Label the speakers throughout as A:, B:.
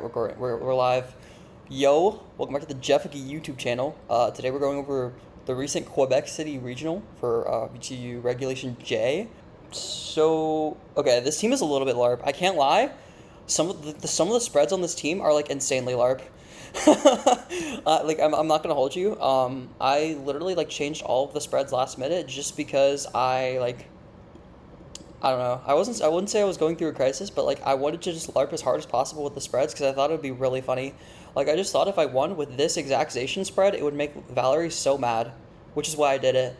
A: We're live. Yo, welcome back to the Jeffica YouTube channel. Today we're going over the recent Quebec City Regional for VGC UU Regulation J. So, okay, this team is a little bit LARP. I can't lie. Some of the spreads on this team are like insanely LARP. I'm not gonna hold you. I literally like changed all of the spreads last minute just because I don't know. I wouldn't say I was going through a crisis, but like I wanted to just LARP as hard as possible with the spreads because I thought it would be really funny. Like I just thought if I won with this exact Zation spread, it would make Valerie so mad, which is why I did it.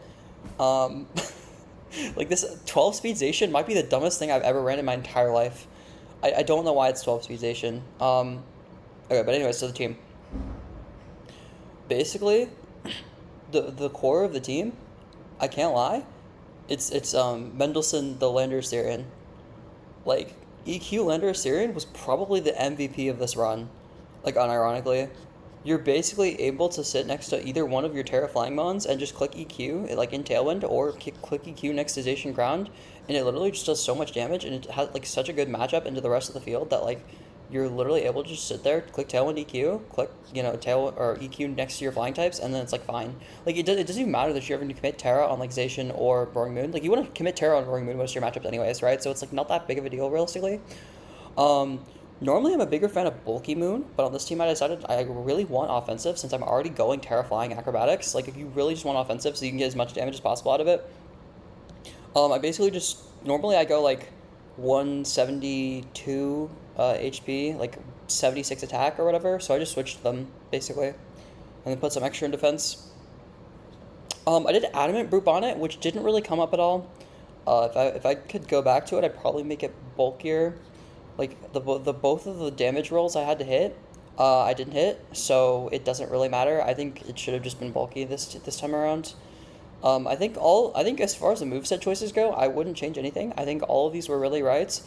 A: Um, like this 12 speed Zation might be the dumbest thing I've ever ran in my entire life. I don't know why it's 12 speed Zation. Okay, but anyways, so the team. Basically, the core of the team, I can't lie. It's Mendelssohn the Lander Syrian. Like EQ Lander Syrian was probably the MVP of this run. Like unironically, you're basically able to sit next to either one of your Terra Flying Mons and just click EQ like in Tailwind or click EQ next to Zation Ground, and it literally just does so much damage and it has like such a good matchup into the rest of the field that like you're literally able to just sit there, click Tailwind EQ, click, Tail or EQ next to your flying types, and then it's like fine. Like it doesn't even matter that you're having to commit Terra on like Zation or Roaring Moon. Like you want to commit Terra on Roaring Moon most of your matchups anyways, right? So it's like not that big of a deal realistically. Um, Normally I'm a bigger fan of bulky Moon, but on this team I decided I really want offensive since I'm already going Terra Flying Acrobatics. Like if you really just want offensive so you can get as much damage as possible out of it, I basically just normally I go like 172 HP, like 76 attack or whatever. So I just switched them basically, and then put some extra in defense. I did Adamant Brute Bonnet, which didn't really come up at all. If I could go back to it, I'd probably make it bulkier. Like the both of the damage rolls I had to hit, I didn't hit, so it doesn't really matter. I think it should have just been bulky this time around. I think as far as the moveset choices go, I wouldn't change anything. I think all of these were really right.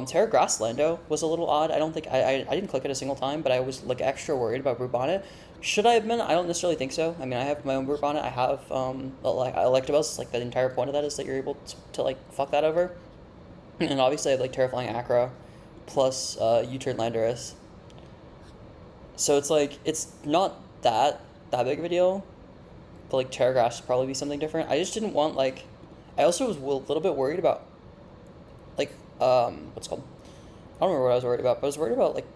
A: Terra Grass Lando was a little odd. I don't think I didn't click it a single time, but I was like extra worried about Brute Bonnet. Should I have been? I don't necessarily think so. I mean, I have my own Brute Bonnet. I have like Electabuzz. Like the entire point of that is that you're able to like fuck that over. And obviously I have like Terrifying Acro, plus U-turn Landorus. So it's like it's not that big of a deal. But like Terra Grass would probably be something different. I just didn't want like. I also was a little bit worried about like what's it called. I don't remember what I was worried about, but I was worried about like.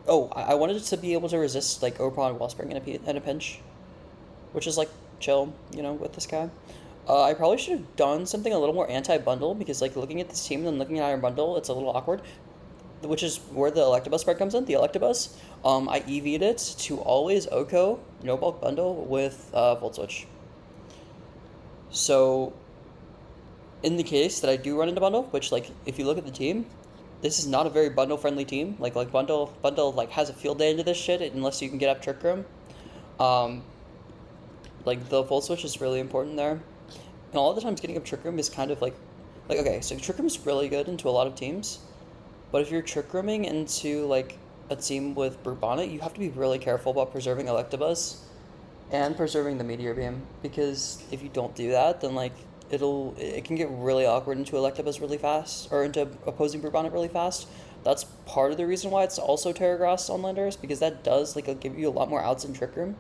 A: Oh, I wanted to be able to resist like Operon Wellspring in a pinch, which is like chill, with this guy. I probably should have done something a little more anti-bundle because like looking at this team and then looking at our bundle, it's a little awkward. Which is where the Electabuzz spread comes in. The Electabuzz, I EV'd it to always OHKO, no bulk bundle with Volt Switch. So, in the case that I do run into bundle, which like if you look at the team, this is not a very bundle friendly team. Like bundle like has a field day into this shit unless you can get up Trick Room. Like the Volt Switch is really important there, and a lot of the times getting up Trick Room is kind of like okay, so Trick Room is really good into a lot of teams. But if you're Trick Rooming into like a team with Brute Bonnet, you have to be really careful about preserving Electabuzz and preserving the Meteor Beam, because if you don't do that, then like it can get really awkward into Electabuzz really fast, or into opposing Brute Bonnet really fast. That's part of the reason why it's also Terra Grass on Landers, because that does like give you a lot more outs in Trick Room.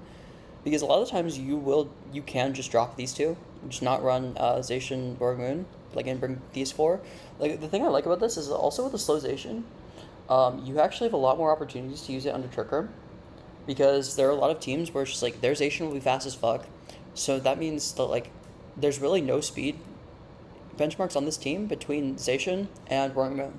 A: Because a lot of times you can just drop these two, just not run Zation Roaring Moon, like and bring these four. Like the thing I like about this is also with the slow Zation, you actually have a lot more opportunities to use it under Trick Room, because there are a lot of teams where it's just like their Zation will be fast as fuck, so that means that like there's really no speed benchmarks on this team between Zation and Roaring Moon,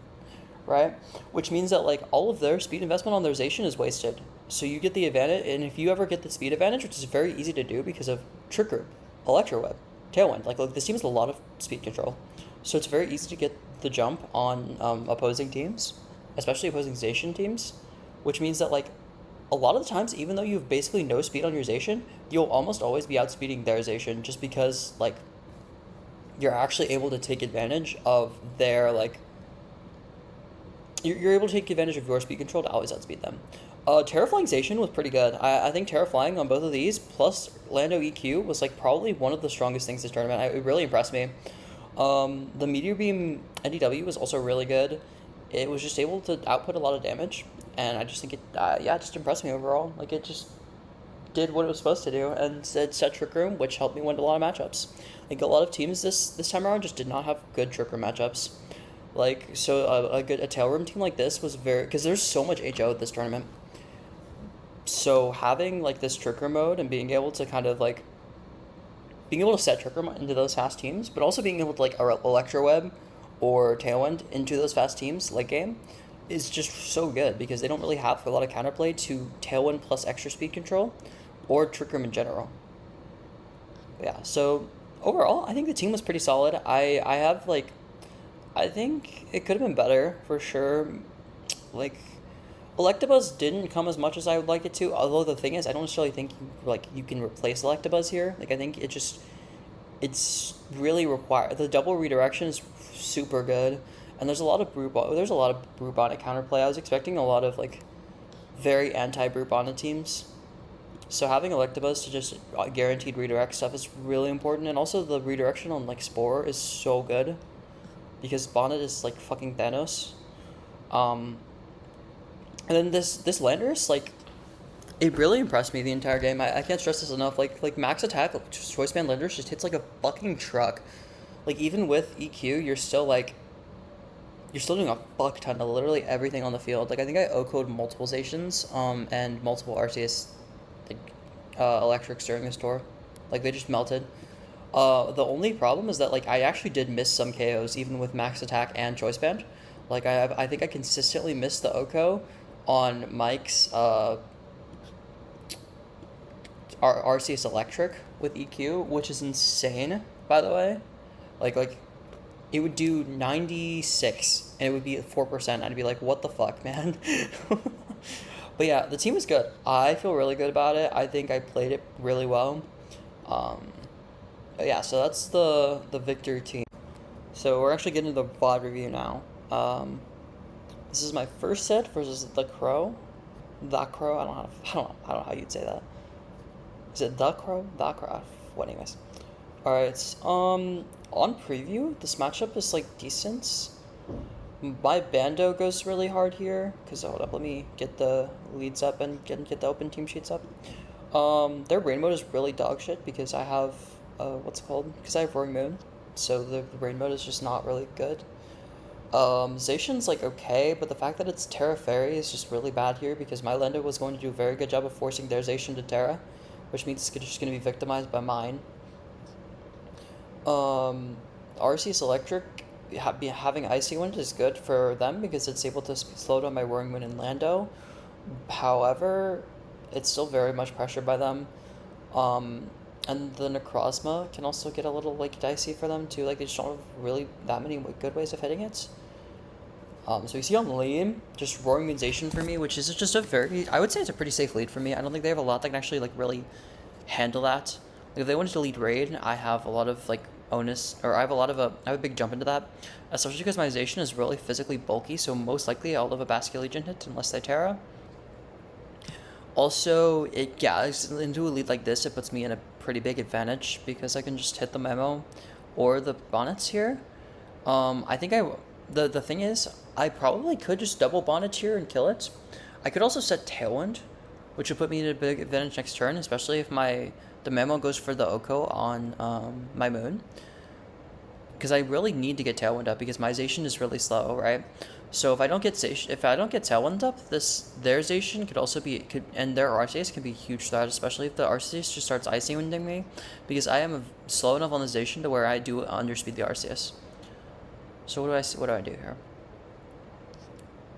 A: right? Which means that like all of their speed investment on their Zation is wasted. So you get the advantage, and if you ever get the speed advantage, which is very easy to do because of Trick Room, Electro Web, Tailwind, like this team has a lot of speed control, so it's very easy to get the jump on opposing teams, especially opposing Zation teams, which means that like a lot of the times, even though you have basically no speed on your Zation, you'll almost always be outspeeding their Zation just because like you're actually able to take advantage of their like you're able to take advantage of your speed control to always outspeed them. Terraflying Zation was pretty good. I think Terraflying on both of these, plus Lando EQ, was like probably one of the strongest things this tournament. It really impressed me. The Meteor Beam NDW was also really good. It was just able to output a lot of damage. and I just think it yeah, it just impressed me overall. Like it just did what it was supposed to do, and it set Trick Room, which helped me win a lot of matchups. Like a lot of teams this time around just did not have good Trick Room matchups. Like so a tail room team like this was very, because there's so much HO at this tournament. So having like this Trick Room mode and being able to kind of like being able to set Trick Room into those fast teams, but also being able to like Electro Web or Tailwind into those fast teams late game is just so good, because they don't really have a lot of counterplay to Tailwind plus extra speed control or Trick Room in general. Yeah, so overall, I think the team was pretty solid. I have like, I think it could have been better for sure. Like, Electabuzz didn't come as much as I would like it to. Although the thing is, I don't necessarily think you can replace Electabuzz here. Like I think it's really required. The double redirection is super good, and there's a lot of Brute Bonnet counterplay. I was expecting a lot of like very anti Brute Bonnet teams. So having Electabuzz to just guaranteed redirect stuff is really important, and also the redirection on like Spore is so good, because Bonnet is like fucking Thanos. And then this Landorus, like, it really impressed me the entire game. I can't stress this enough. Like max attack, Choice Band Landorus just hits like a fucking truck. Like even with EQ, you're still doing a fuck ton of literally everything on the field. Like I think I O-code multiple Zations, and multiple RCS, like, electrics during this tour. Like they just melted. The only problem is that like I actually did miss some KOs even with max attack and Choice Band. Like I think I consistently missed the OCO on Mike's RCS Electric with EQ, which is insane, by the way. Like it would do 96 and it would be 4%. I'd be like, what the fuck, man? But yeah, the team was good. I feel really good about it. I think I played it really well. But yeah, so that's the Victor team. So we're actually getting to the VOD review now. This is my first set versus the Crow. The Crow. I don't know how you'd say that. Is it the Crow? The Crow. What, anyways? All right. On preview, this matchup is like decent. My Bando goes really hard here, because hold up, let me get the leads up and get the open team sheets up. Their rain mode is really dog shit, because I have because I have Roaring Moon, so the rain mode is just not really good. Zacian's like okay, but the fact that it's Terra Fairy is just really bad here, because my Lendo was going to do a very good job of forcing their Zacian to Terra, which means it's just going to be victimized by mine. RCS Electric having Icy Wind is good for them, because it's able to slow down my Roaring Moon and Lando. However, it's still very much pressured by them. And the Necrozma can also get a little like dicey for them too. Like they just don't have really that many good ways of hitting it. So you see on lane, just Roaring Moon Zacian for me, which is just I would say it's a pretty safe lead for me. I don't think they have a lot that can actually like really handle that. Like if they wanted to lead raid, I have a lot of like onus, or I have a big jump into that, especially because my Zacian is really physically bulky. So most likely I'll have a Basket Legion hit unless they Terra. Also, into a lead like this, it puts me in a pretty big advantage, because I can just hit the Memo or the Bonnets here. I think the thing is, I probably could just double Bonnet here and kill it. I could also set Tailwind, which would put me in a big advantage next turn, especially if the Memo goes for the OCO on my Moon. Because I really need to get Tailwind up, because my Zacian is really slow, right? So if I don't get Tailwind up, their Zacian and their Arceus can be a huge threat, especially if the Arceus just starts Icy Winding me, because I am slow enough on the Zacian to where I do underspeed the Arceus. So what do I do here?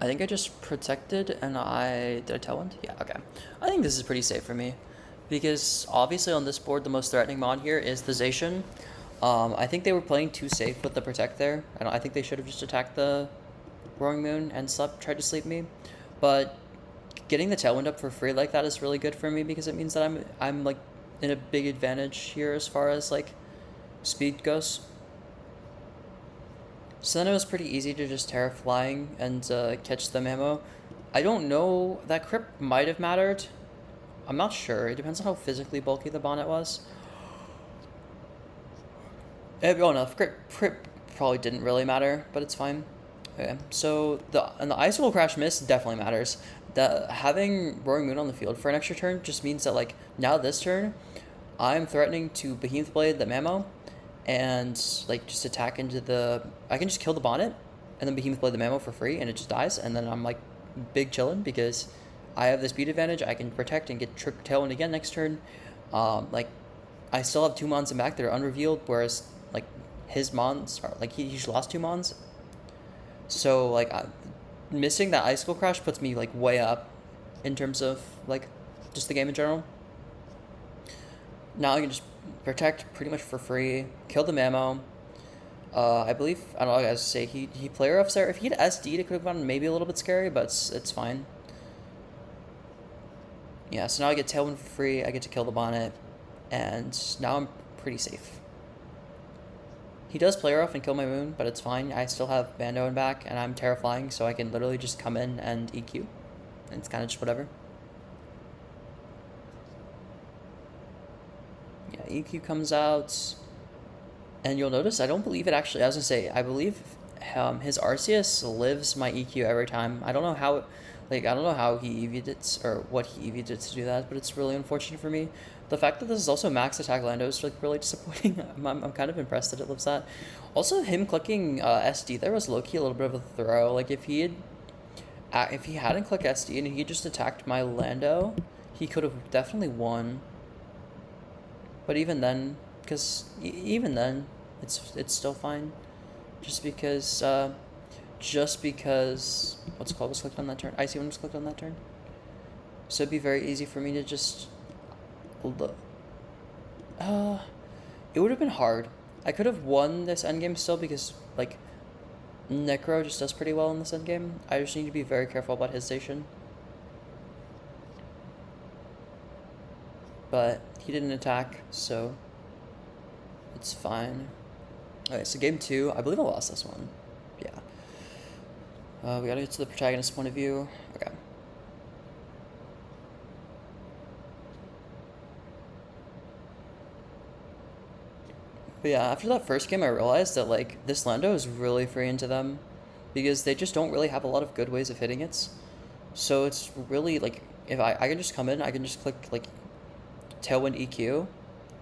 A: I think I just protected, and did I Tailwind? Yeah, okay. I think this is pretty safe for me, because obviously on this board the most threatening mod here is the Zacian. I think they were playing too safe with the protect there. I think they should have just attacked the Roaring Moon and tried to sleep me. But getting the Tailwind up for free like that is really good for me, because it means that I'm like in a big advantage here as far as like speed goes. So then it was pretty easy to just Terra Flying and catch the Memo. I don't know, that Crypt might have mattered. I'm not sure. It depends on how physically bulky the Bonnet was. Oh no, Crypt probably didn't really matter, but it's fine. Okay, so the Icicle Crash Miss definitely matters. the having Roaring Moon on the field for an extra turn just means that like now this turn, I'm threatening to Behemoth Blade the Mammo, and like just attack into the. I can just kill the Bonnet, and then Behemoth Blade the Mammo for free, and it just dies, and then I'm like big chillin' because I have the speed advantage. I can protect and get Tailwind again next turn. Like I still have 2 mons in back that are unrevealed, whereas like his mons are like he lost 2 mons. So like missing that Icicle Crash puts me like way up in terms of like just the game in general. Now I can just protect pretty much for free, kill the Mammo. I believe, I don't know, I gotta say, he player ups there. If he had SD'd, it could have gone maybe a little bit scary, but it's fine. Yeah, so now I get Tailwind for free, I get to kill the Bonnet, and now I'm pretty safe. He does player off and kill my Moon, but it's fine. I still have Bando in back, and I'm Terrifying, so I can literally just come in and EQ. And it's kind of just whatever. Yeah, EQ comes out, and you'll notice I don't believe it actually. I was gonna say I believe his Arceus lives my EQ every time. I don't know how, like I don't know how he EV'd it or what he EV'd it to do that, but it's really unfortunate for me. The fact that this is also max attack Lando is like really disappointing. I'm kind of impressed that it lives that. Also, him clicking SD there was low key a little bit of a throw. Like if he hadn't clicked SD and he just attacked my Lando, he could have definitely won. But even then, even then, it's still fine. Just because what's it called was clicked on that turn. Icy Wind was clicked on that turn. So it'd be very easy for me to just look. It would have been hard. I could have won this endgame still because like Necro just does pretty well in this endgame. I just need to be very careful about his station. But he didn't attack, so it's fine. Okay, so game 2, I believe I lost this one. Yeah. We gotta get to the protagonist's point of view. Okay. But yeah, after that first game, I realized that like this Lando is really free into them because they just don't really have a lot of good ways of hitting it. So it's really like if I can just come in, I can just click like Tailwind EQ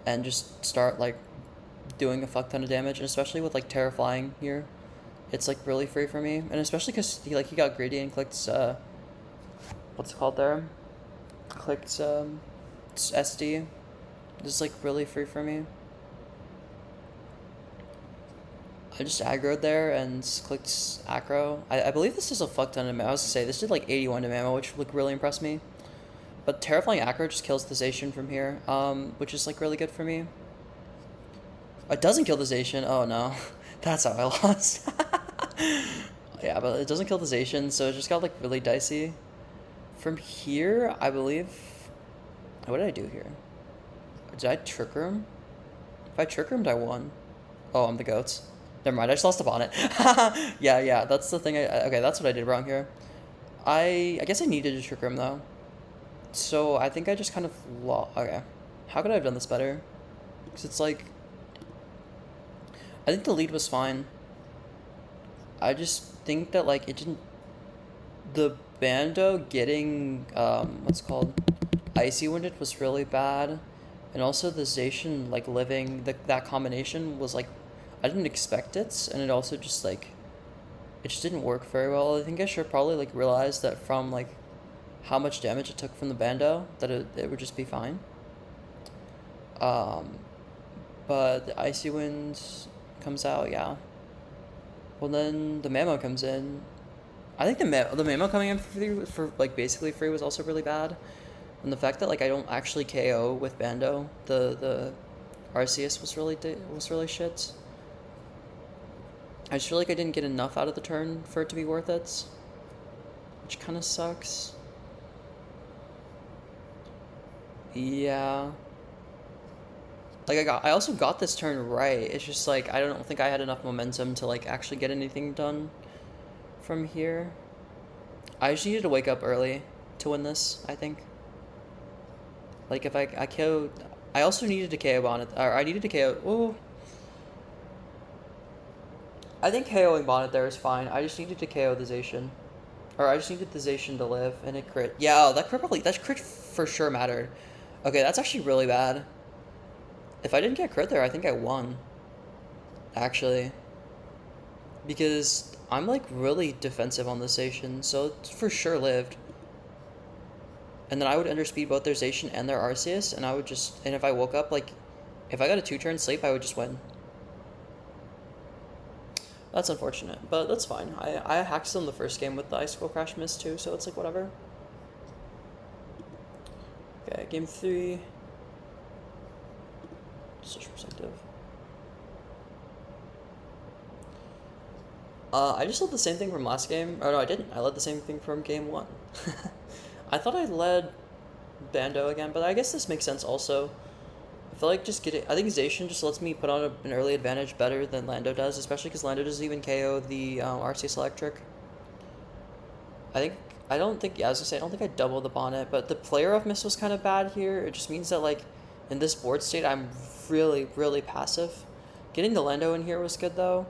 A: and just start like doing a fuck ton of damage, and especially with like Terrifying here, it's like really free for me, and especially because he got greedy and clicked what's it called there, clicked SD. This is like really free for me. I just aggroed there and clicked Acro. I believe this is a fuck ton of damage. I was gonna say this did like 81 to ammo, which like really impressed me. But Terrifying Acro just kills the Zacian from here, which is like really good for me. It doesn't kill the Zacian. Oh no, that's how I lost. Yeah, but it doesn't kill the Zacian, so it just got like really dicey. From here, I believe. What did I do here? Did I Trick Room? If I Trick Roomed, I won. Oh, I'm the goats. Never mind, I just lost a Bonnet. Yeah, that's the thing. Okay, that's what I did wrong here. I guess I needed to Trick Room though. So I think I just kind of lost. Okay, how could I have done this better? Because it's like, I think the lead was fine. I just think that like it didn't. The Bando getting what's it called Icy Winded was really bad, and also the Zacian like living that combination was like I didn't expect it, and it also just like it just didn't work very well. I think I should probably like realize that from like how much damage it took from the Bando, that it would just be fine. But the Icy Wind comes out, yeah. Well, then the Mammo comes in. I think the Mammo coming in for like basically free was also really bad, and the fact that like I don't actually KO with Bando, the Arceus was really shit. I just feel like I didn't get enough out of the turn for it to be worth it, which kind of sucks. Yeah. Like I also got this turn right. It's just like I don't think I had enough momentum to like actually get anything done from here. I just needed to wake up early to win this, I think. Like if I KO'd, I also needed to KO Bonnet, or I needed to KO. Ooh. I think KOing Bonnet there is fine. I just needed to KO the Zacian. Or I just needed the Zacian to live, and it crit. Yeah, that crit for sure mattered. Okay, that's actually really bad. If I didn't get crit there, I think I won. Actually. Because I'm like really defensive on the Zacian, so it's for sure lived. And then I would underspeed both their Zacian and their Arceus, and and if I woke up, like, if I got a 2-turn sleep, I would just win. That's unfortunate, but that's fine. I hacked them the first game with the Icicle Crash Miss too, so it's like whatever. Okay, game 3. Such perspective. I just led the same thing from last game. Oh no, I didn't. I led the same thing from game 1. I thought I led Bando again, but I guess this makes sense also. I feel like I think Zacian just lets me put on an early advantage better than Lando does, especially because Lando doesn't even KO the Arceus Electric. I don't think I doubled the bonnet, but the player of miss was kind of bad here. It just means that, like, in this board state, I'm really, really passive. Getting the Lando in here was good, though,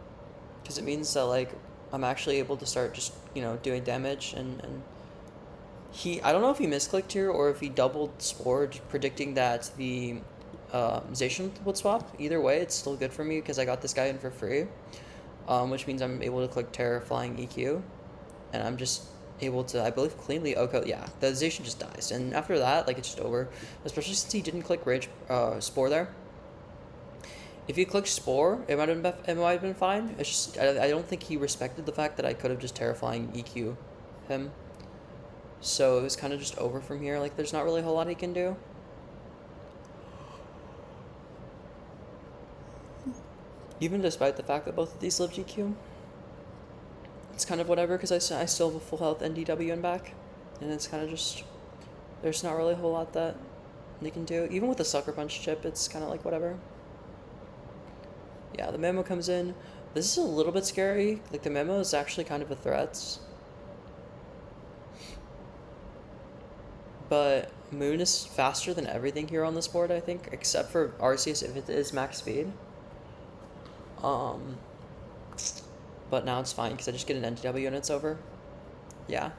A: because it means that, like, I'm actually able to start just, doing damage, and I don't know if he misclicked here or if he doubled Spore, predicting that the Zacian would swap. Either way, it's still good for me because I got this guy in for free, which means I'm able to click Terra Flying EQ, and I'm just able to, I believe, cleanly yeah, the Zacian just dies, and after that, like, it's just over, especially since he didn't click Rage Spore there. If he clicked Spore, it might have been fine. It's just, I don't think he respected the fact that I could have just Terra Flying EQ him, so it was kind of just over from here. Like, there's not really a whole lot he can do. Even despite the fact that both of these live GQ. It's kind of whatever, because I still have a full health NDW and back. And it's kind of just, there's not really a whole lot that they can do. Even with the Sucker Punch chip, it's kind of like whatever. Yeah, the Memo comes in. This is a little bit scary. Like, the Memo is actually kind of a threat. But Moon is faster than everything here on this board, I think, except for Arceus if it is max speed. But now it's fine because I just get an NTW and it's over. Yeah.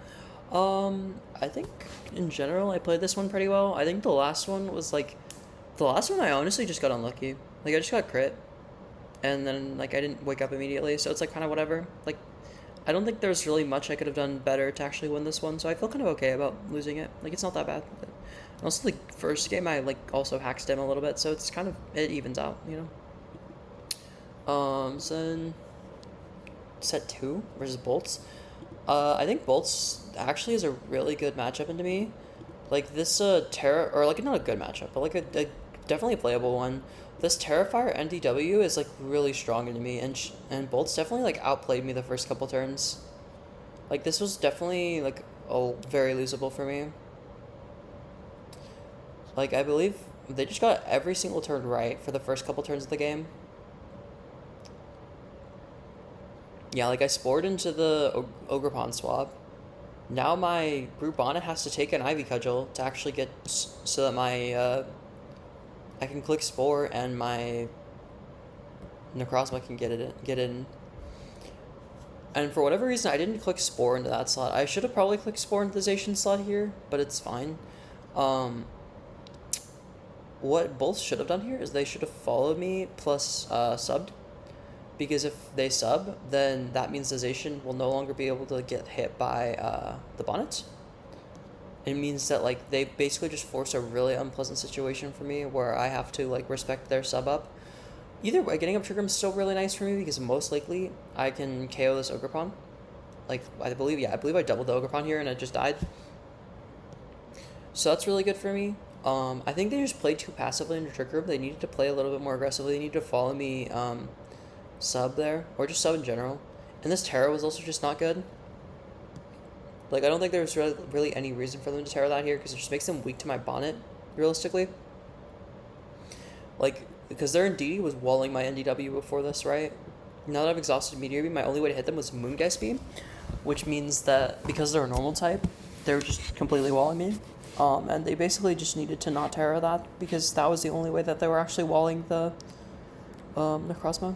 A: I think in general I played this one pretty well. I think the last one I honestly just got unlucky. Like, I just got crit, and then, like, I didn't wake up immediately, so it's like kind of whatever. Like, I don't think there's really much I could have done better to actually win this one, so I feel kind of okay about losing it. Like, it's not that bad. But also, the first game I, like, also hacked stem a little bit, so it's kind of, it evens out, So then set 2 versus Bolts. I think Bolts actually is a really good matchup into me. Like, this Terra, or like, not a good matchup, but like a definitely a playable one. This Terrifier NDW is like really strong into me, and Bolts definitely like outplayed me the first couple turns. Like, this was definitely like very losable for me. Like, I believe they just got every single turn right for the first couple turns of the game. Yeah, like, I spored into the Ogerpon swap. Now my Brute Bonnet has to take an Ivy Cudgel to actually get, so that my, I can click Spore and my Necrozma can get in. And for whatever reason, I didn't click Spore into that slot. I should have probably clicked Spore into the Zacian slot here, but it's fine. What both should have done here is they should have followed me plus subbed. Because if they sub, then that means the Zacian will no longer be able to get hit by the Bonnet. It means that, like, they basically just force a really unpleasant situation for me where I have to, like, respect their sub up. Either way, getting up Trick Room is still really nice for me because most likely I can KO this Ogerpon. Like, I believe I doubled the Ogerpon here and it just died. So that's really good for me. I think they just played too passively into Trick Room. They needed to play a little bit more aggressively. They needed to follow me sub there, or just sub in general. And this Terra was also just not good. Like, I don't think there's really any reason for them to Terra that here, because it just makes them weak to my Bonnet, realistically. Like, because their Indeedee was walling my NDW before this, right? Now that I've exhausted Meteor Beam, my only way to hit them was Moongeist Beam, which means that because they're a normal type, they're just completely walling me. And they basically just needed to not Terra that, because that was the only way that they were actually walling the Necrozma.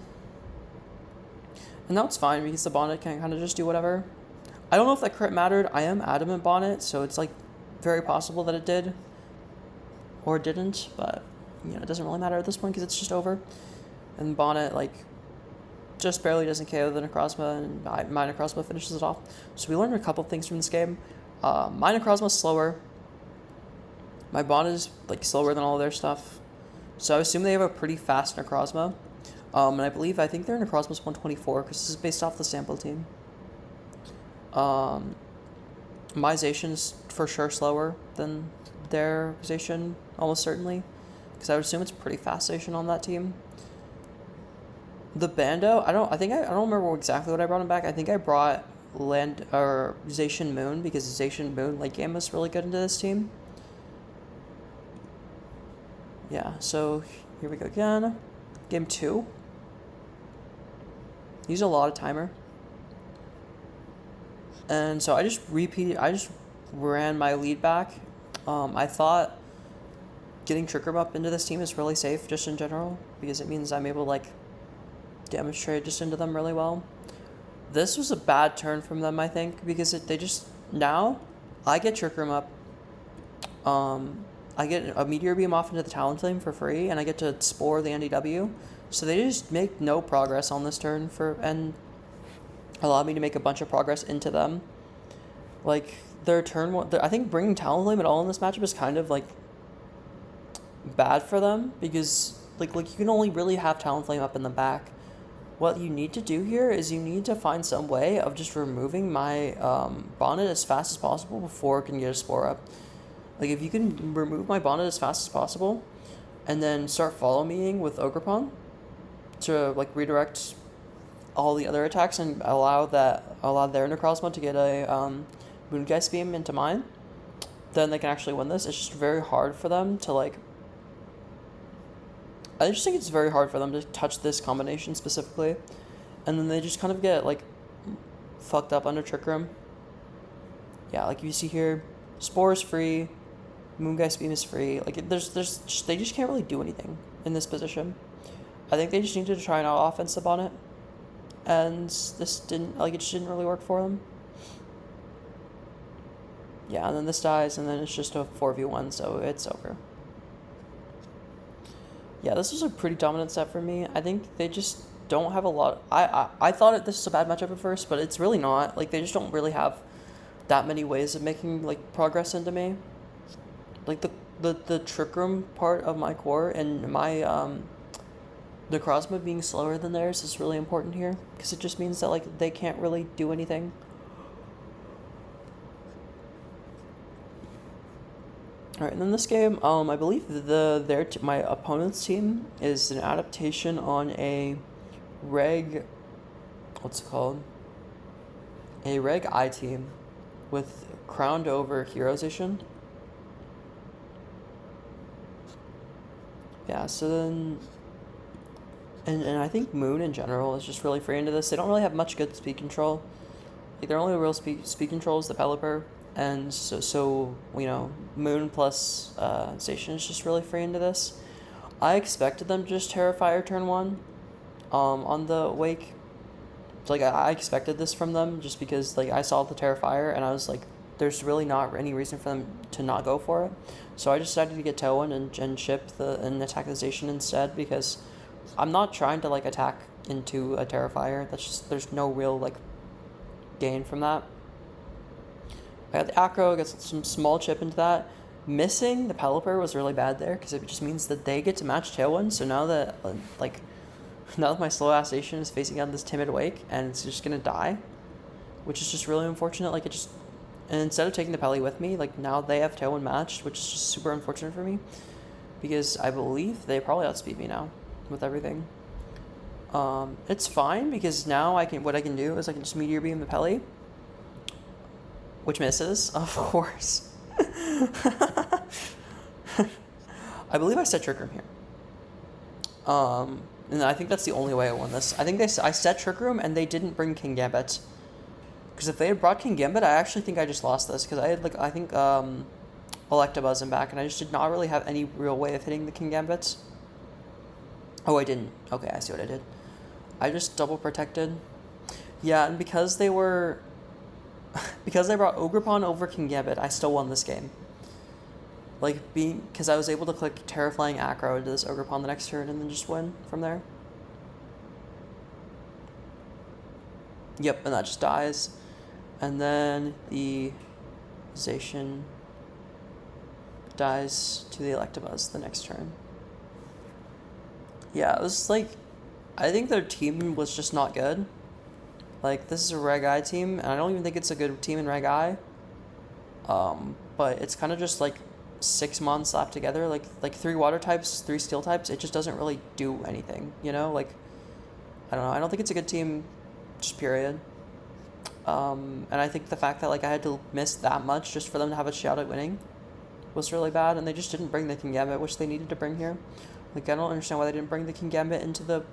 A: And now it's fine, because the Bonnet can kind of just do whatever. I don't know if that crit mattered. I am adamant Bonnet, so it's like very possible that it did or didn't, but you know, it doesn't really matter at this point because it's just over. And Bonnet like just barely doesn't KO the Necrozma, and my Necrozma finishes it off. So we learned a couple things from this game. My Necrozma's slower. My Bonnet is like slower than all of their stuff. So I assume they have a pretty fast Necrozma. And I think their Necrozma's 124 because this is based off the sample team. My Zacian's for sure slower than their Zacian, almost certainly, because I would assume it's pretty fast Zacian on that team. The Bando, I don't remember exactly what I brought him back. I think I brought Zacian Moon because Zacian Moon late game was really good into this team. Yeah, so here we go again. Game 2. Use a lot of timer. And so I just ran my lead back. I thought getting Trick Room up into this team is really safe just in general because it means I'm able to like demonstrate just into them really well. This was a bad turn from them, I think, because now I get Trick Room up. I get a Meteor Beam off into the Talonflame for free, and I get to Spore the NDW. So they just make no progress on this turn and allow me to make a bunch of progress into them. Like, their turn one, I think bringing Talonflame at all in this matchup is kind of, like, bad for them, because, like you can only really have Talonflame up in the back. What you need to do here is you need to find some way of just removing my Bonnet as fast as possible before it can get a Spore up. Like, if you can remove my Bonnet as fast as possible, and then start follow-meing with Ogerpon to, like, redirect all the other attacks and allow their Necrozma to get a Moongeist Beam into mine, then they can actually win this. It's just very hard for them to, like... I just think it's very hard for them to touch this combination specifically, and then they just kind of get, like, fucked up under Trick Room. Yeah, like you see here, Spore is free, Moongeist Beam is free. Like, they just can't really do anything in this position. I think they just needed to try an offensive on it, and this didn't, like, it just didn't really work for them. Yeah, and then this dies, and then it's just a 4v1, so it's over. Yeah, this was a pretty dominant set for me. I think they just don't have a lot. I thought this was a bad matchup at first, but it's really not. Like, they just don't really have that many ways of making, like, progress into me. Like, the Trick Room part of my core and my Necrozma being slower than theirs is really important here, because it just means that, like, they can't really do anything. Alright, and then this game, I believe my opponent's team is an adaptation on a Reg... what's it called? A Reg I team with crowned over Heroization. Yeah, so then... And I think Moon in general is just really free into this. They don't really have much good speed control. Like, their only real speed control is the Pelipper. And so you know, Moon plus Zacian is just really free into this. I expected them to just Terrifier turn 1 on the Wake. Like, I expected this from them just because, like, I saw the Terrifier and I was like, there's really not any reason for them to not go for it. So I decided to get Tailwind and chip and attack the Zacian instead, because I'm not trying to, like, attack into a Terrifier. That's just, there's no real, like, gain from that. I got the Acro, got some small chip into that. Missing the Pelipper was really bad there, because it just means that they get to match Tailwind. So now that, like, now that my slow ass Zacian is facing out this Timid Wake, and it's just gonna die, which is just really unfortunate. Like, it just, and instead of taking the Peli with me, like, now they have Tailwind matched, which is just super unfortunate for me, because I believe they probably outspeed me now with everything. It's fine, because now what I can do is I can just Meteor Beam the Peli, which misses, of course. I believe I set Trick Room here. And I think that's the only way I won this. I think I set Trick Room and they didn't bring King Gambit. Because if they had brought King Gambit, I actually think I just lost this. Because I had, like, I think Electabuzz in back, and I just did not really have any real way of hitting the King Gambits. Oh, I didn't. Okay, I see what I did. I just double protected. Yeah, and because they were... because I brought Ogrepon over King Gambit, I still won this game. Like, because I was able to click Terrifying Acro into this Ogrepon the next turn and then just win from there. Yep, and that just dies. And then the Zacian dies to the Electabuzz the next turn. Yeah, it was like, I think their team was just not good. Like, this is a Reg I team, and I don't even think it's a good team in Reg I. But it's kind of just like 6 months slapped together, like 3 water types, 3 steel types. It just doesn't really do anything, you know? Like, I don't know. I don't think it's a good team, just period. And I think the fact that like I had to miss that much just for them to have a shot at winning was really bad, and they just didn't bring the King Gambit, which they needed to bring here. Like, I don't understand why they didn't bring the King Gambit into the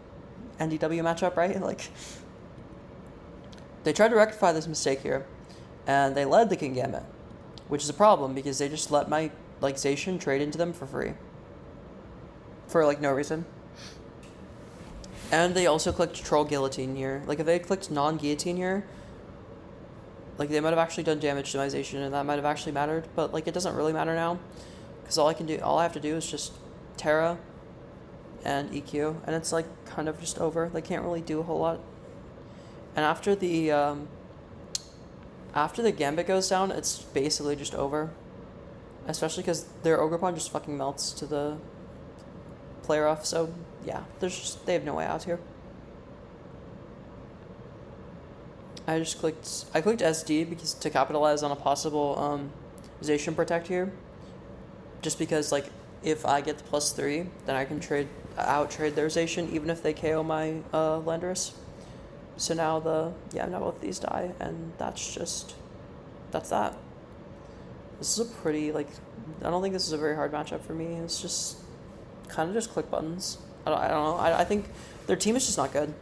A: NDW matchup, right? Like, they tried to rectify this mistake here, and they led the King Gambit, which is a problem because they just let my like Zacian trade into them for free. For like no reason. And they also clicked Troll Guillotine here. Like, if they had clicked non-Guillotine here, like, they might have actually done damage to my Zacian, and that might have actually mattered, but like, it doesn't really matter now, because all I have to do is just Terra and EQ, and it's like kind of just over. They can't really do a whole lot. And after the Gambit goes down, it's basically just over. Especially because their Ogrepon just fucking melts to the player off, so yeah, they have no way out here. I clicked SD because to capitalize on a possible Zacian Protect here. Just because, like, if I get the +3, then I can out trade their Zacian even if they KO my Landorus. So now now both these die, and that's that. This is a pretty, like, I don't think this is a very hard matchup for me. It's just kind of just click buttons. I don't know. I think their team is just not good.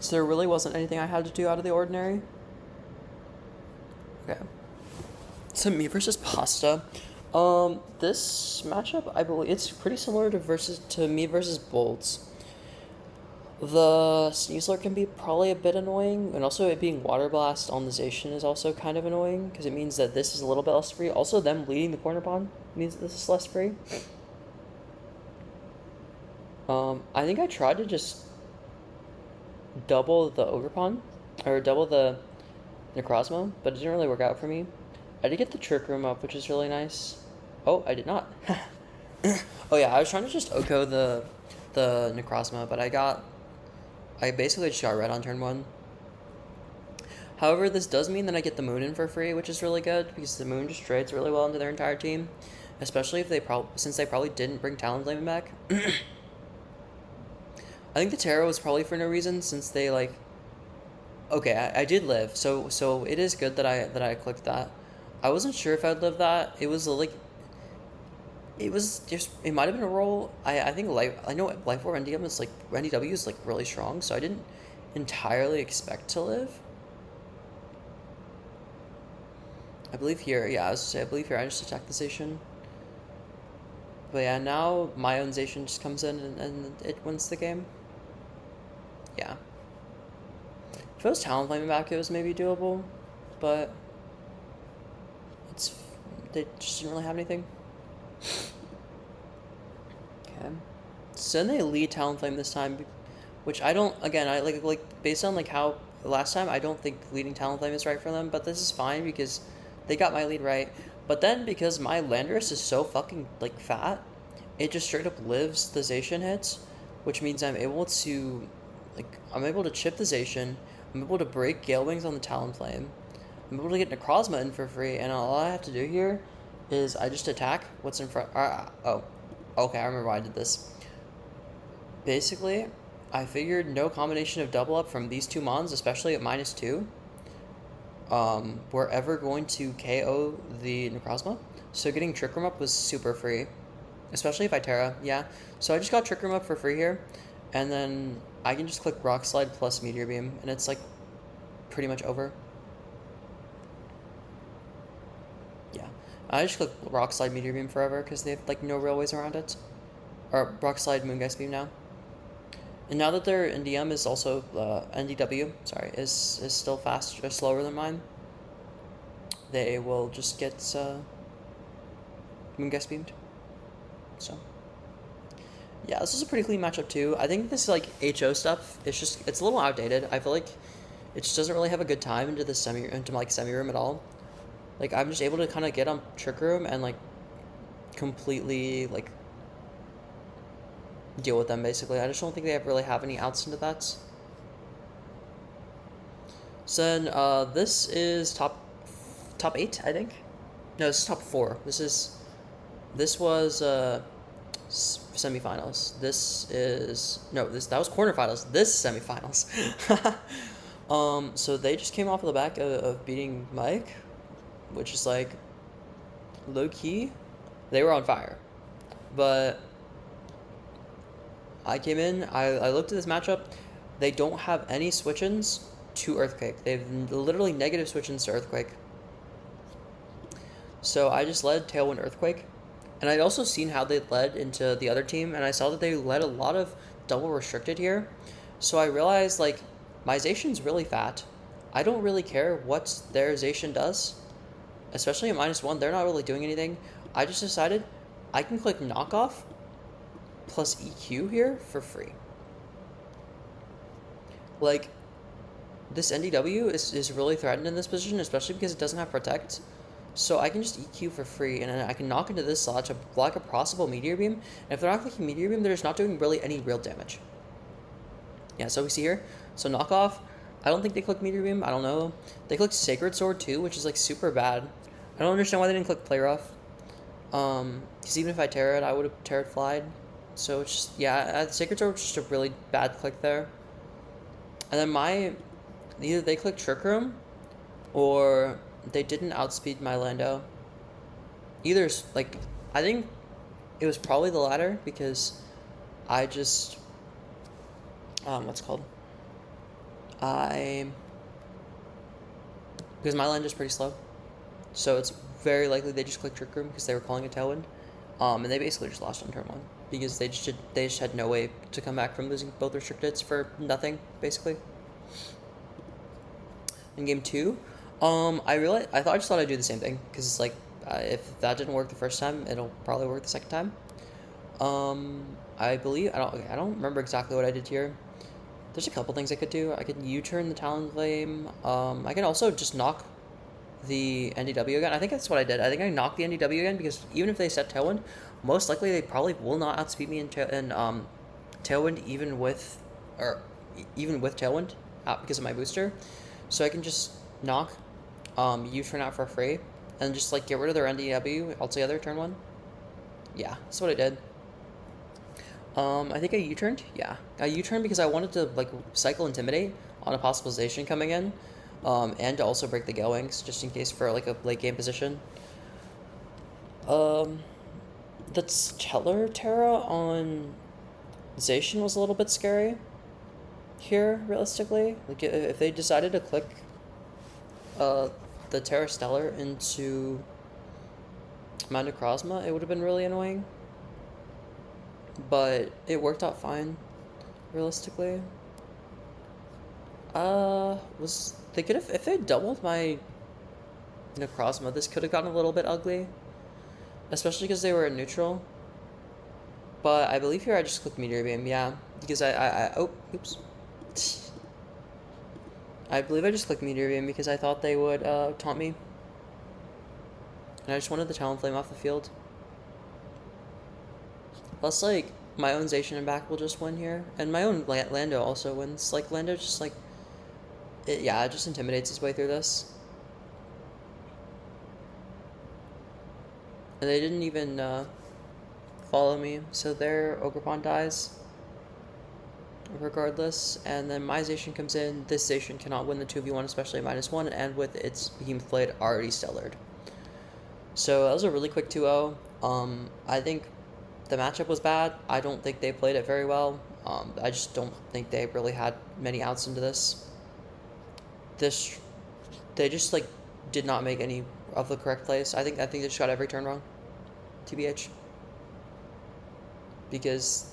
A: So there really wasn't anything I had to do out of the ordinary. Okay. So me versus Pasta. This matchup, I believe, it's pretty similar to me versus Bolts. The Sneasler can be probably a bit annoying, and also it being Water Blast on the Zacian is also kind of annoying, because it means that this is a little bit less free. Also, them leading the corner pawn means that this is less free. I think I tried to just double the Ogrepon, or double the Necrozma, but it didn't really work out for me. I did get the Trick Room up, which is really nice. Oh, I did not. Oh yeah, I was trying to just Oko the Necrozma, but I basically just got red on turn 1. However, this does mean that I get the Moon in for free, which is really good, because the Moon just trades really well into their entire team, especially if since they probably didn't bring Talonflame back. I think the Tarot was probably for no reason, since they, like... Okay, I did live, so it is good that I clicked that. I wasn't sure if I'd live that. It was, like... It was just... It might have been a roll. I think I know Life Orb NDW is, like, really strong, so I didn't entirely expect to live. I believe here, yeah, I believe here I just attacked the Zacian. But yeah, now my own Zacian just comes in and it wins the game. Yeah. If it was Talonflame back, it was maybe doable, but they just didn't really have anything. Okay. So then they lead Talonflame this time, which I don't, again, I like based on like how last time, I don't think leading Talonflame is right for them, but this is fine because they got my lead right. But then because my Landorus is so fucking like fat, it just straight up lives the Zacian hits, which means I'm able to chip the Zacian, I'm able to break Gale Wings on the Talonflame, I'm able to get Necrozma in for free, and all I have to do here is I just attack what's in front. Oh, okay, I remember why I did this. Basically, I figured no combination of double up from these two mons, especially at -2, were ever going to KO the Necrozma. So getting Trick Room up was super free, especially if I Terra, yeah. So I just got Trick Room up for free here, and then I can just click Rock Slide plus Meteor Beam, and it's like pretty much over. Yeah, I just click Rock Slide Meteor Beam forever because they have like no real ways around it. Or Rock Slide Moongeist Beam now. And now that their NDM is also NDW, sorry, is still faster, slower than mine, they will just get Moongas beamed. So yeah, this is a pretty clean matchup too. I think this like HO stuff, it's a little outdated. I feel like it just doesn't really have a good time into my like semi room at all. Like I'm just able to kind of get on trick room and like completely like deal with them basically. I just don't think they really have any outs into that. So then this is top 8, I think. No, this is top 4. This was semifinals. That was quarterfinals. This is semifinals. So they just came off of the back of beating Mike, which is like low key. They were on fire, but I came in. I looked at this matchup. They don't have any switch-ins to Earthquake. They have literally negative switch-ins to Earthquake. So I just led Tailwind Earthquake. And I'd also seen how they led into the other team, and I saw that they led a lot of double restricted here. So I realized, like, my Zacian's really fat. I don't really care what their Zacian does. Especially at -1, they're not really doing anything. I just decided I can click knockoff plus EQ here for free. Like, this NDW is really threatened in this position, especially because it doesn't have protect. So I can just EQ for free, and then I can knock into this slot to block a possible Meteor Beam. And if they're not clicking Meteor Beam, they're just not doing really any real damage. Yeah, so we see here. So knockoff, I don't think they click Meteor Beam. I don't know. They clicked Sacred Sword too, which is like super bad. I don't understand why they didn't click Play Rough. Because even if I tear it, I would have teared flied. So it's just, yeah, Sacred Sword was just a really bad click there. And then either they clicked Trick Room, or they didn't outspeed my Lando. I think it was probably the latter, because I just, because my Lando's pretty slow. So it's very likely they just clicked Trick Room because they were calling it Tailwind. And they basically just lost on turn 1 because they just had no way to come back from losing both restricteds for nothing, basically. In game 2, I thought I'd do the same thing, because it's like, if that didn't work the first time, it'll probably work the second time. I don't remember exactly what I did here. There's a couple things I could do. I could U-turn the Talonflame. I can also just knock the NDW again. I think that's what I did. I think I knocked the NDW again, because even if they set Tailwind, most likely they probably will not outspeed me in Tailwind, even with Tailwind, because of my booster. So I can just knock, U-turn out for free, and just like get rid of their NDW altogether turn 1. Yeah, that's what I did. I think I U-turned. Yeah, I U-turned because I wanted to like cycle Intimidate on a possible Zacian coming in, and to also break the Gale Wings just in case for like a late game position. The Stellar Terra on Zacian was a little bit scary here, realistically. Like if they decided to click the Terra Stellar into my Necrozma, it would have been really annoying. But it worked out fine, realistically. If they doubled my Necrozma, this could have gotten a little bit ugly, especially because they were in neutral. But I believe here I just clicked Meteor Beam, yeah, because oops. I believe I just clicked Meteor Beam because I thought they would taunt me, and I just wanted the Talonflame off the field. Plus, like, my own Zacian and back will just win here. And my own Lando also wins. Like, Lando just, like, it just intimidates his way through this. And they didn't even follow me, so their Ogerpon dies. Regardless. And then my Zacian comes in. This Zacian cannot win the 2v1, especially at -1, and with its Behemoth Blade already stellared. So that was a really quick 2-0. I think the matchup was bad. I don't think they played it very well. I just don't think they really had many outs into this. They just like did not make any of the correct plays. I think they just got every turn wrong, TBH. Because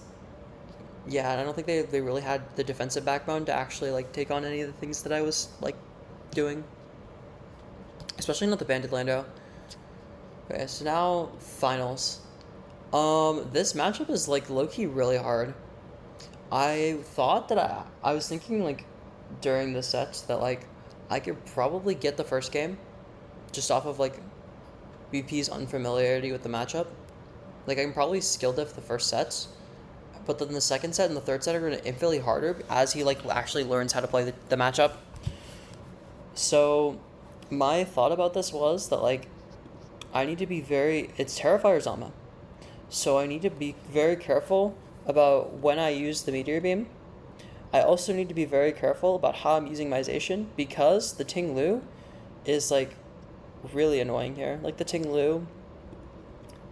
A: Yeah, and I don't think they really had the defensive backbone to actually like take on any of the things that I was like doing, especially not the Banded Lando. Okay, so now finals. This matchup is like low key really hard. I thought that I was thinking like during the sets that like I could probably get the first game just off of like VP's unfamiliarity with the matchup. Like I can probably skill diff the first sets, but then the second set and the third set are going to infinitely harder as he like actually learns how to play the matchup. So my thought about this was that like I need to be it's Terrifier Zama. So I need to be very careful about when I use the Meteor Beam. I also need to be very careful about how I'm using my Zacian because the Ting Lu is like really annoying here. Like the Ting Lu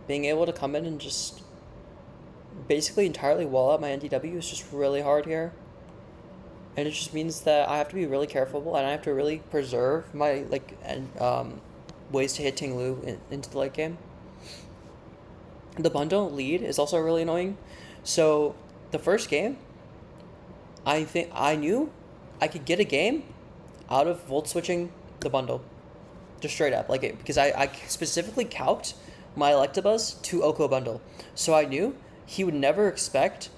A: being able to come in and just basically entirely wall out my NDW is just really hard here. And it just means that I have to be really careful and I have to really preserve my ways to hit Ting Lu into the late game. The bundle lead is also really annoying. So the first game, I think I knew I could get a game out of volt switching the bundle, just straight up because I specifically calced my Electabuzz to Oko bundle, so I knew he would never expect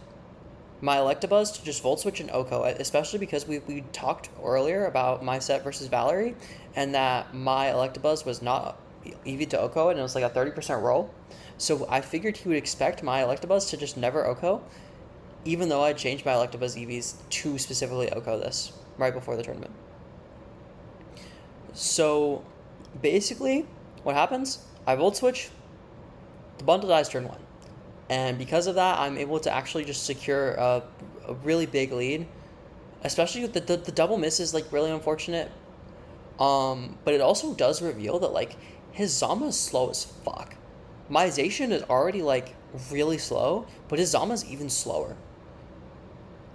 A: my Electabuzz to just volt switch an Oko, especially because we talked earlier about my set versus Valerie, and that my Electabuzz was not EV to Oko, and it was like a 30% roll. So I figured he would expect my Electabuzz to just never Oko, even though I changed my Electabuzz EVs to specifically Oko this right before the tournament. So basically, what happens? I volt switch, the bundle dies turn 1. And because of that, I'm able to actually just secure a really big lead. Especially with the double miss is like really unfortunate. But it also does reveal that like his Zama is slow as fuck. My Zacian is already like really slow, but his Zama's even slower.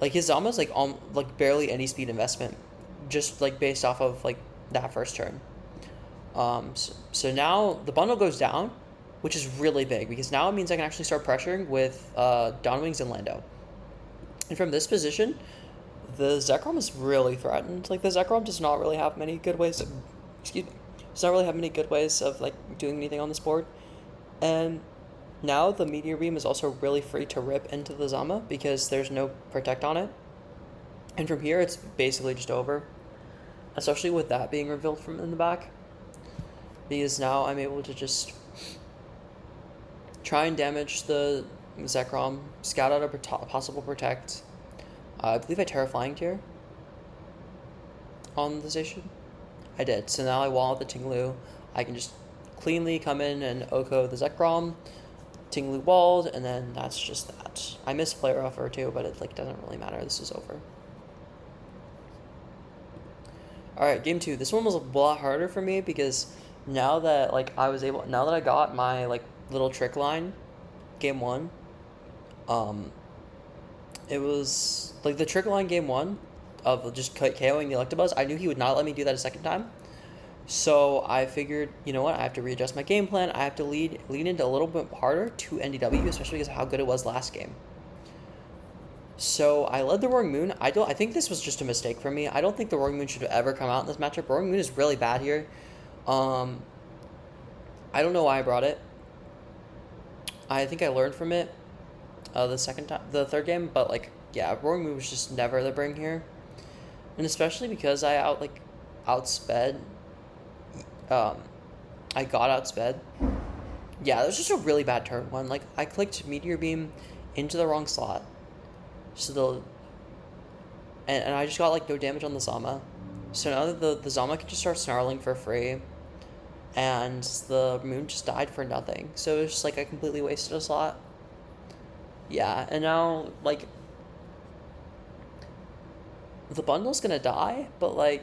A: Like his Zama's like barely any speed investment, just like based off of like that first turn. So now the bundle goes down, which is really big because now it means I can actually start pressuring with Dawnwings and Lando. And from this position, the Zekrom is really threatened. Like the Zekrom does not really have many good ways of, does not really have many good ways of like doing anything on this board. And now the Meteor Beam is also really free to rip into the Zama because there's no protect on it. And from here, it's basically just over. Especially with that being revealed from in the back. Because now I'm able to just try and damage the Zekrom, scout out a possible protect. I believe I Terra Flying here on the Zacian. I did. So now I wall out the Ting Lu. I can just cleanly come in and Oko the Zekrom. Ting Lu walled, and then that's just that. I missed player offer too, but it like doesn't really matter. This is over. Alright, game 2. This one was a lot harder for me because now that I got my like little trick line, game 1, it was like the trick line game 1 of just KOing the Electabuzz. I knew he would not let me do that a second time. So I figured, you know what, I have to readjust my game plan. I have to lean into a little bit harder to NDW, especially because of how good it was last game. So I led the Roaring Moon. I think this was just a mistake for me. I don't think the Roaring Moon should have ever come out in this matchup. Roaring Moon is really bad here. I don't know why I brought it. I think I learned from it the third game, but like yeah, Roaring Moon was just never the bring here. And especially because I outsped. I got outsped. Yeah, it was just a really bad turn 1. Like I clicked Meteor Beam into the wrong slot. So and I just got like no damage on the Zama. So now that the Zama can just start snarling for free. And the Moon just died for nothing. So it was just like I completely wasted a slot. Yeah, and now like the bundle's gonna die, but like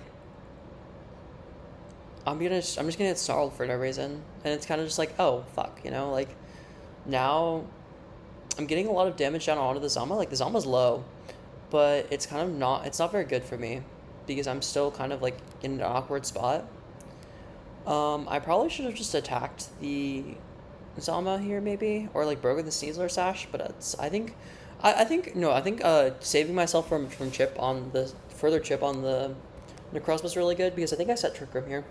A: I'm just gonna get snarled for no reason. And it's kinda just like, oh fuck, you know, like now I'm getting a lot of damage down onto the Zama. Like the Zama's low, but it's not very good for me because I'm still kind of like in an awkward spot. I probably should have just attacked the Zama here maybe, or like broken the Sneasler Sash, but I think I think no, I think saving myself from chip on the further chip on the Necros was really good because I think I set Trick Room here.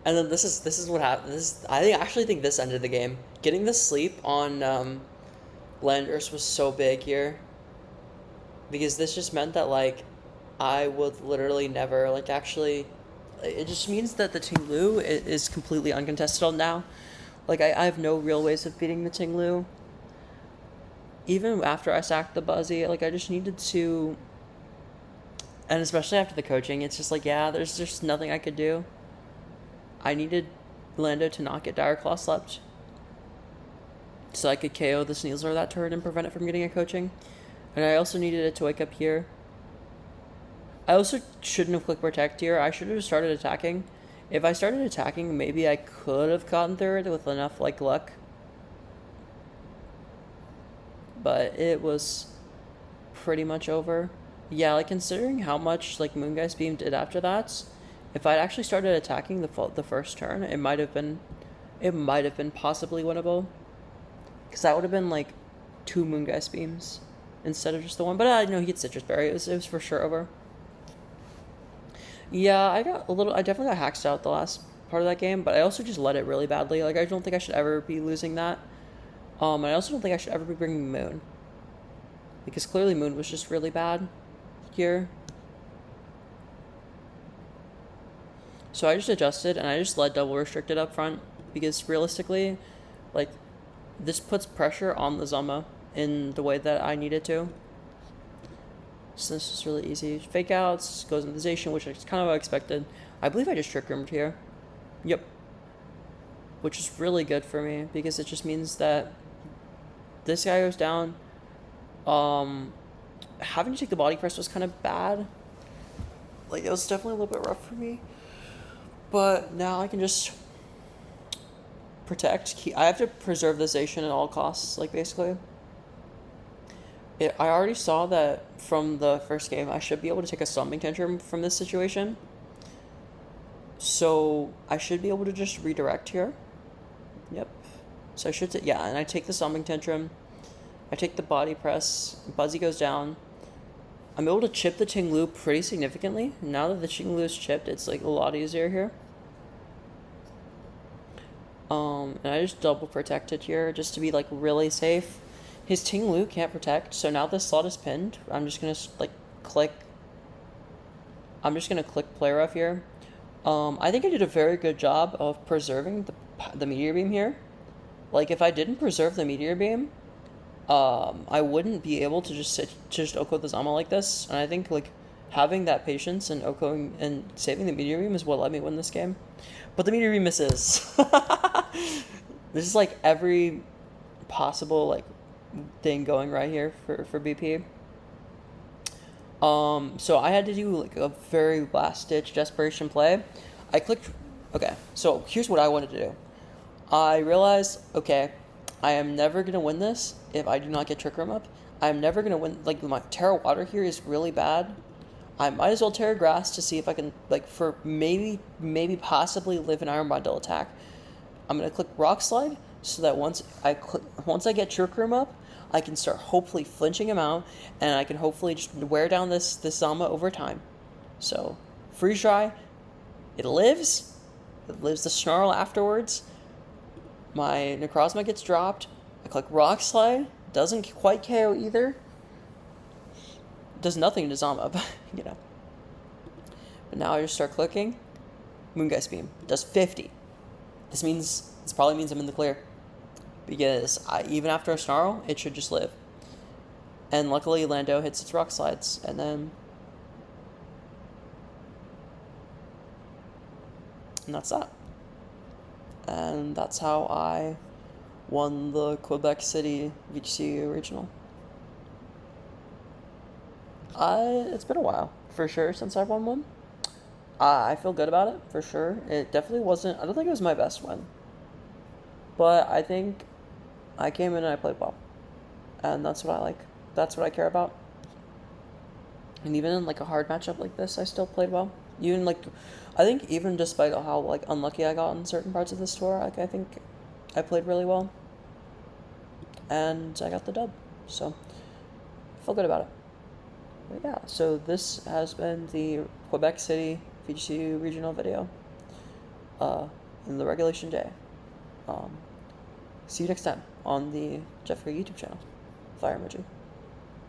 A: And then this is what happened. Actually think this ended the game. Getting the sleep on Landers was so big here because this just meant that like I would literally never like actually. It just means that the Ting is completely uncontested now. Like I have no real ways of beating the Ting. Even after I sacked the Buzzy, like I just needed to. And especially after the coaching, it's just like yeah, there's just nothing I could do. I needed Lando to not get Dire Claw slept so I could KO the Sneasler that turn and prevent it from getting a coaching. And I also needed it to wake up here. I also shouldn't have clicked Protect here. I should have started attacking. If I started attacking, maybe I could have gotten through it with enough like luck. But it was pretty much over. Yeah, like considering how much like Moongeist Beam did after that, if I'd actually started attacking the first turn, it might have been possibly winnable. Because that would have been like 2 Moongeist Beams instead of just the one. But I know he gets Citrus Berry. It was for sure over. Yeah, I definitely got hacked out the last part of that game, but I also just led it really badly. Like I don't think I should ever be losing that. I also don't think I should ever be bringing Moon. Because clearly Moon was just really bad here. So I just adjusted and I just led double restricted up front because realistically, like, this puts pressure on the Zama in the way that I need it to. So this is really easy. Fake outs, goes into the Zation, which is kind of what I expected. I believe I just Trick Roomed here. Yep. Which is really good for me because it just means that this guy goes down. Having to take the body press was kind of bad. Like, it was definitely a little bit rough for me. But now I can just protect. I have to preserve the Zation at all costs, like, basically. I already saw that from the first game. I should be able to take a Stomping Tantrum from this situation. So I should be able to just redirect here. Yep. So I should, yeah, and I take the Stomping Tantrum. I take the body press. Buzzy goes down. I'm able to chip the Ting pretty significantly. Now that the Ting is chipped, it's like a lot easier here. And I just double protected here just to be like really safe. His Ting can't protect, so now this slot is pinned. I'm just gonna like click. I'm just gonna click Play Rough here. I think I did a very good job of preserving the Meteor Beam here. Like if I didn't preserve the Meteor Beam, I wouldn't be able to just Oko the Zama like this. And I think like having that patience and Okoing and saving the Meteor Beam is what let me win this game. But the Meteor Beam misses. This is like every possible like thing going right here for BP. So I had to do like a very last ditch desperation play. I clicked. Okay, so here's what I wanted to do. I realized, okay, I am never gonna win this if I do not get Trick Room up. I'm never gonna win. Like my Terra Water here is really bad. I might as well Terra Grass to see if I can like for maybe possibly live an Iron Bundle attack. I'm gonna click Rock Slide so that once I get Trick Room up, I can start hopefully flinching him out, and I can hopefully just wear down this Zama over time. So, Freeze Dry, it lives the Snarl afterwards. My Necrozma gets dropped. I click Rock Slide, doesn't quite KO either. Does nothing to Zama, but, you know. But now I just start clicking. Moongeist Beam does 50. This probably means I'm in the clear. Because even after a Snarl, it should just live. And luckily, Lando hits its Rock Slides, and then... And that's that. And that's how I won the Quebec City VGC UU regional. It's been a while, for sure, since I've won one. I feel good about it, for sure. It definitely wasn't... I don't think it was my best win. But I think I came in and I played well. And that's what I like. That's what I care about. And even in like a hard matchup like this, I still played well. Even like, I think even despite how like unlucky I got in certain parts of this tour, like I think I played really well. and I got the dub. So, feel good about it. But yeah, so this has been the Quebec City VGC UU regional video in the regulation day. See you next time on the Jeffrey YouTube channel. Fire emoji.